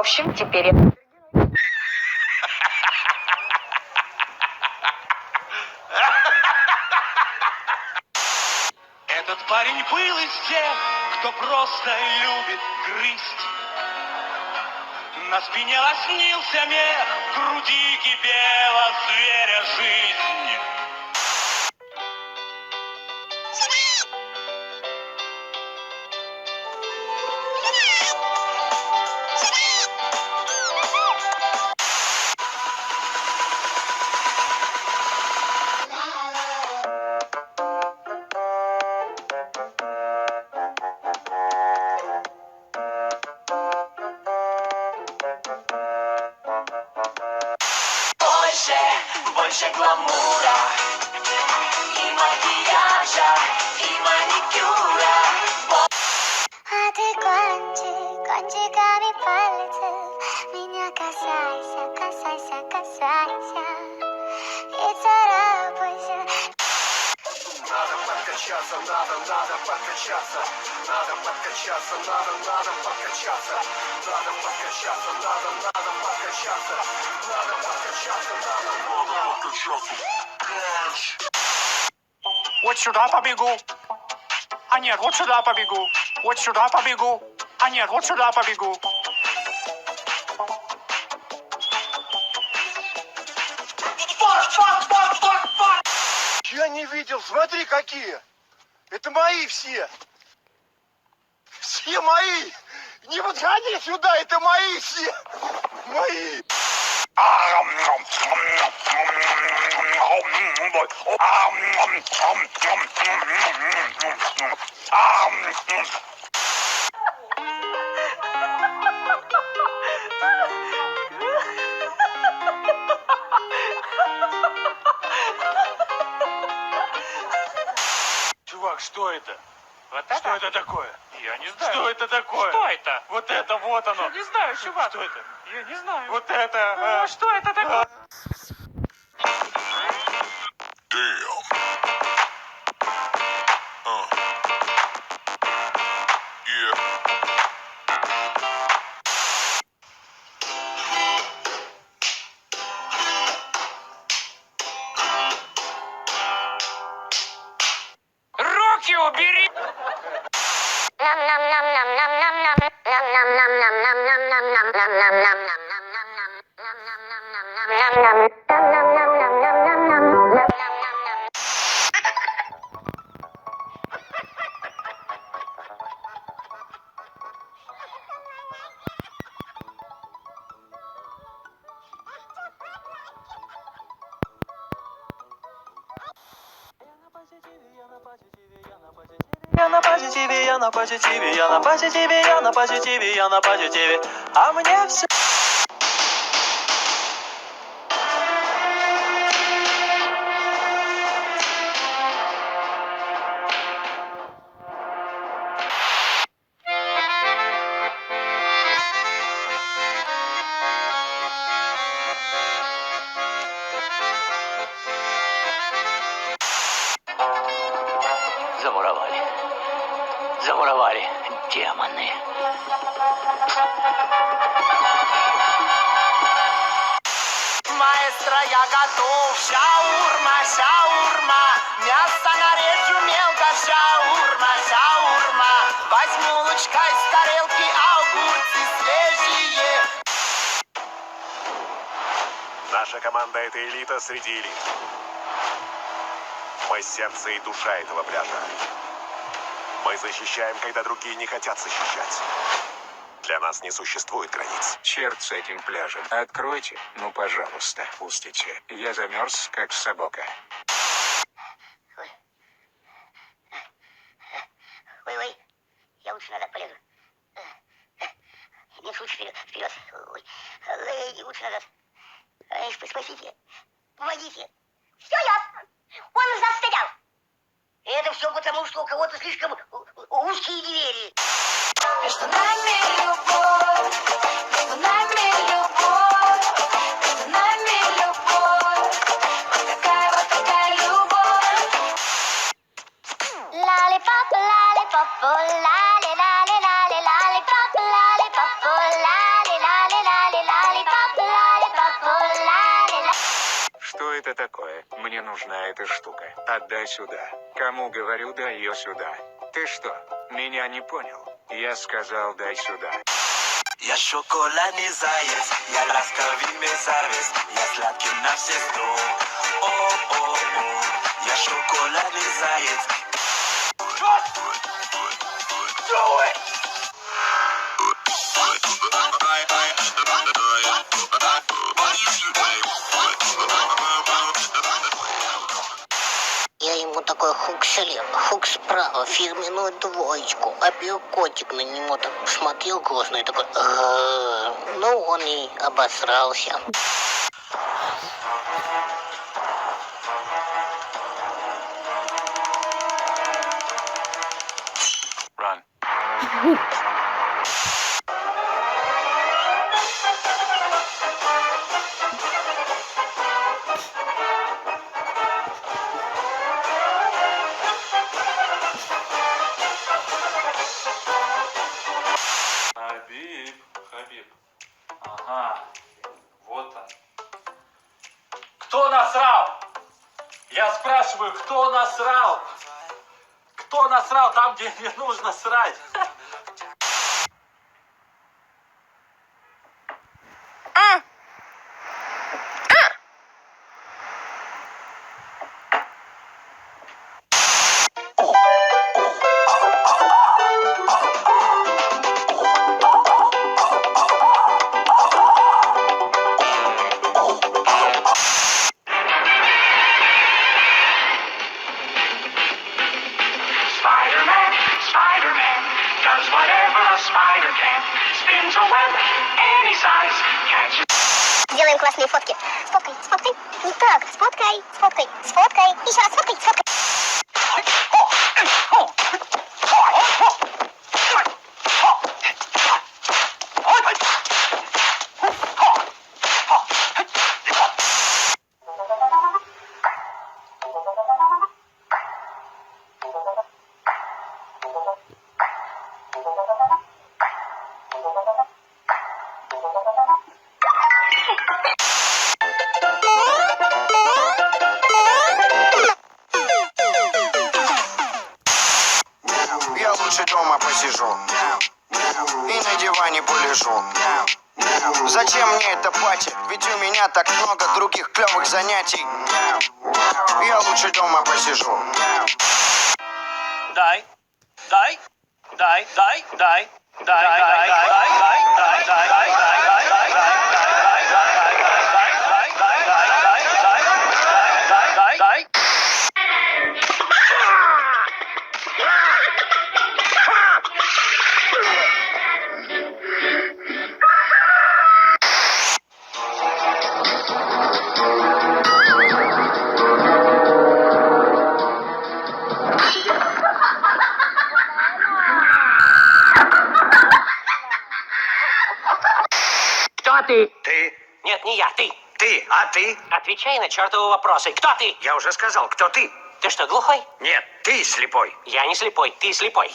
общем, теперь... Этот парень был из тех, кто просто любит грызть. На спине лоснился мех, в груди кипела зверя жизнь. Больше гламура и макияжа, и маникюра. А ты кончиками пальцев меня касайся, касайся, касайся и царапайся. Надо подкачаться, надо подкачаться, надо подкачаться, надо подкачаться, надо подкачаться, надо подкачаться, надо подкачаться, надо подкачаться. Вот сюда побегу. А нет, вот сюда побегу. Вот сюда побегу. А нет, вот сюда побегу. Я не видел, смотри какие. Это мои все. Все мои. Не подходи сюда, это мои все. Мои. Чувак, что это? Вот Что это? это такое? Я не знаю. Что это такое? Что это? Вот это, вот оно. Не знаю, чувак. Что это? Я не знаю. Вот это. Что это такое? Руки убери! Я на позитиве, я на позитиве, я на позитиве, я на позитиве, я на позитиве. А мне все. Замуровали. Замуровали. Демоны. Маэстро, я готов. Шаурма, шаурма. Мясо нарежу мелко. Шаурма, шаурма. Возьму лучкой с тарелки, а огурцы свежие. Наша команда — это элита среди элит. Мы сердце и душа этого пляжа. Мы защищаем, когда другие не хотят защищать. Для нас не существует границ. Черт с этим пляжем. Откройте, ну пожалуйста, пустите. Я замерз, как собака. Ой, я лучше назад полезу. Нет, лучше вперед, вперед. Ой, лучше назад. Спасите, помогите. Все ясно. Он нас стрелял. И это все потому, что у кого-то слишком узкие двери. Между нами любовь, между нами любовь, между нами любовь. Вот такая любовь. Lollipop, lollipop, lolly, lolly, lolly, lollipop, lollipop, lolly, lolly, мне нужна эта штука. Отдай сюда. Кому говорю, дай ее сюда. Ты что, меня не понял? Я сказал, дай сюда. Я шоколадный заяц, я ласковый мерзавец, я сладкий на все сто. О-о-о, я шоколадный заяц. Я ему такой хук слева, хук справа, фирменную двоечку, а биокотик на него так посмотрел грозно и такой, ну он и обосрался. Run. Хабиб. Ага, вот он. Кто насрал? Я спрашиваю, кто насрал? Кто насрал там, где не нужно срать? Spider-Man, Spider-Man, does whatever a spider can. Spins a web any size, catches. Делаем классные фотки. Сфоткай, сфоткай. Не так, сфоткай, сфоткай, сфоткай. Еще раз сфоткай, сфоткай. Я лучше дома посижу и на диване полежу. Зачем мне эта пати? Ведь у меня так много других клевых занятий. Я лучше дома посижу. Дай, дай, дай, дай, дай, дай, дай, дай, дай, дай, дай, дай, дай. Кто ты? Ты? Нет, не я, ты. Ты? А ты? Отвечай на чертовы вопросы. Кто ты? Я уже сказал, кто ты? Ты что, глухой? Нет, ты слепой. Я не слепой, ты слепой.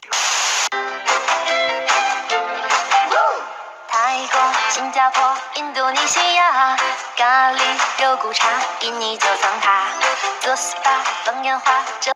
泰国、新加坡、印度尼西亚，咖喱、肉骨茶，印尼就藏它。做 SPA 放烟花，这。